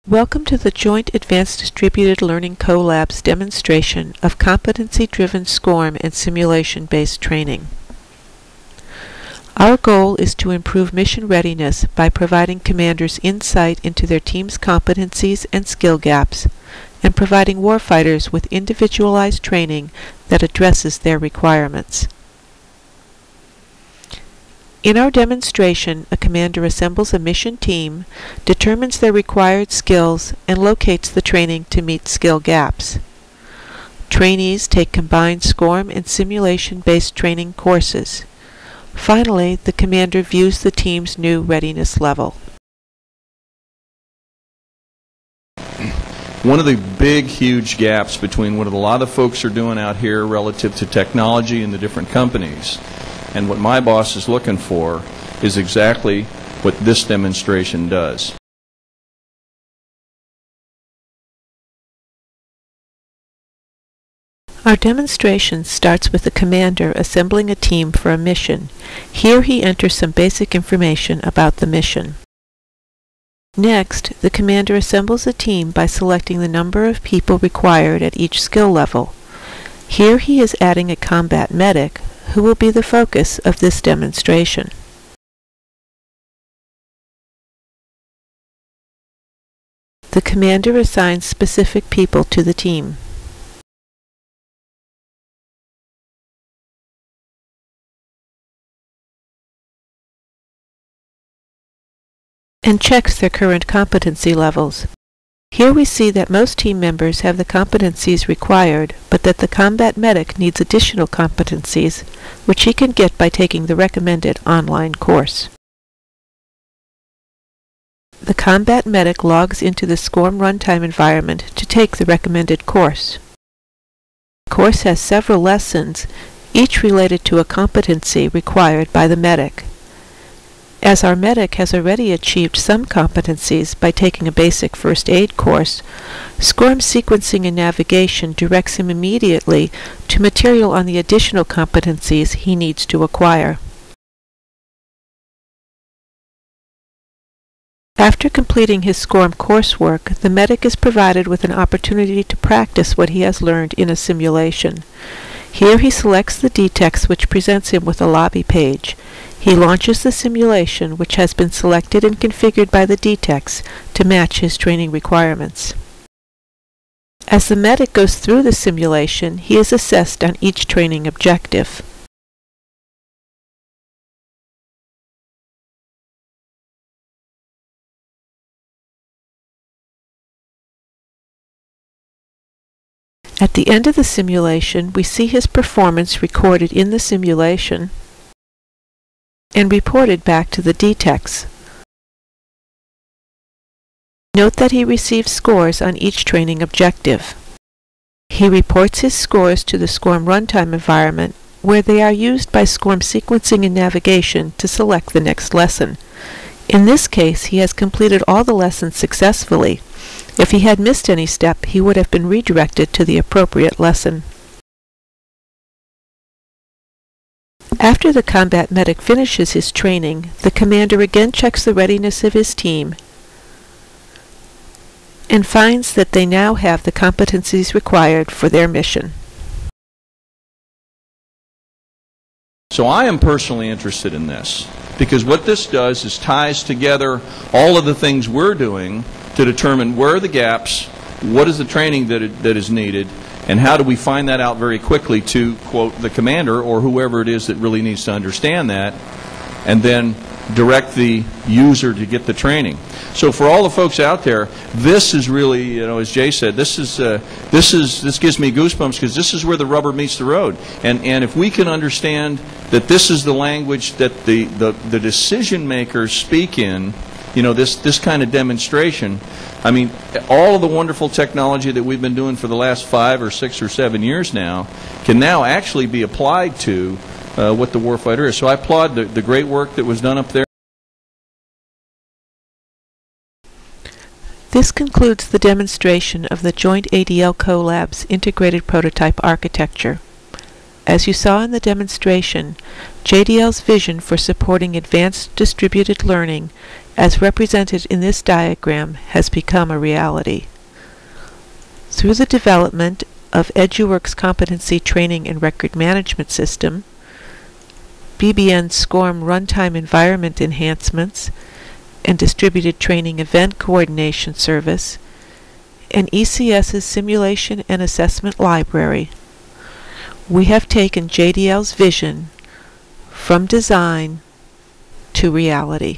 Welcome to the Joint Advanced Distributed Learning Co-Lab's demonstration of competency-driven SCORM and simulation-based training. Our goal is to improve mission readiness by providing commanders insight into their team's competencies and skill gaps, and providing warfighters with individualized training that addresses their requirements. In our demonstration, a commander assembles a mission team, determines their required skills, and locates the training to meet skill gaps. Trainees take combined SCORM and simulation-based training courses. Finally, the commander views the team's new readiness level. One of the big, huge gaps between what a lot of folks are doing out here relative to technology in the different companies and what my boss is looking for is exactly what this demonstration does. Our demonstration starts with the commander assembling a team for a mission. Here he enters some basic information about the mission. Next, the commander assembles a team by selecting the number of people required at each skill level. Here he is adding a combat medic, who will be the focus of this demonstration. The commander assigns specific people to the team. And checks their current competency levels. Here we see that most team members have the competencies required, but that the combat medic needs additional competencies, which he can get by taking the recommended online course. The combat medic logs into the SCORM runtime environment to take the recommended course. The course has several lessons, each related to a competency required by the medic. As our medic has already achieved some competencies by taking a basic first aid course, SCORM sequencing and navigation directs him immediately to material on the additional competencies he needs to acquire. After completing his SCORM coursework, the medic is provided with an opportunity to practice what he has learned in a simulation. Here he selects the DTEX, which presents him with a lobby page. He launches the simulation, which has been selected and configured by the DTEX to match his training requirements. As the medic goes through the simulation, he is assessed on each training objective. At the end of the simulation, we see his performance recorded in the simulation and reported back to the DTEX. Note that he receives scores on each training objective. He reports his scores to the SCORM runtime environment, where they are used by SCORM sequencing and navigation to select the next lesson. In this case, he has completed all the lessons successfully. If he had missed any step, he would have been redirected to the appropriate lesson. After the combat medic finishes his training, the commander again checks the readiness of his team and finds that they now have the competencies required for their mission. So I am personally interested in this because what this does is ties together all of the things we're doing to determine where are the gaps, what is the training that is needed, and how do we find that out very quickly to, quote, the commander or whoever it is that really needs to understand that, and then direct the user to get the training. So for all the folks out there, this is really, you know, as Jay said, this gives me goosebumps because this is where the rubber meets the road. And if we can understand that this is the language that the decision makers speak in, you know, this kind of demonstration, I mean, all of the wonderful technology that we've been doing for the last 5 or 6 or 7 years now can now actually be applied to what the warfighter is. So I applaud the great work that was done up there. This concludes the demonstration of the Joint ADL Co-Lab's integrated prototype architecture. As you saw in the demonstration, JDL's vision for supporting advanced distributed learning, as represented in this diagram, has become a reality. Through the development of Eduworks Competency Training and Record Management System, BBN's SCORM runtime environment enhancements, and Distributed Training Event Coordination Service, and ECS's Simulation and Assessment Library, we have taken JDL's vision from design to reality.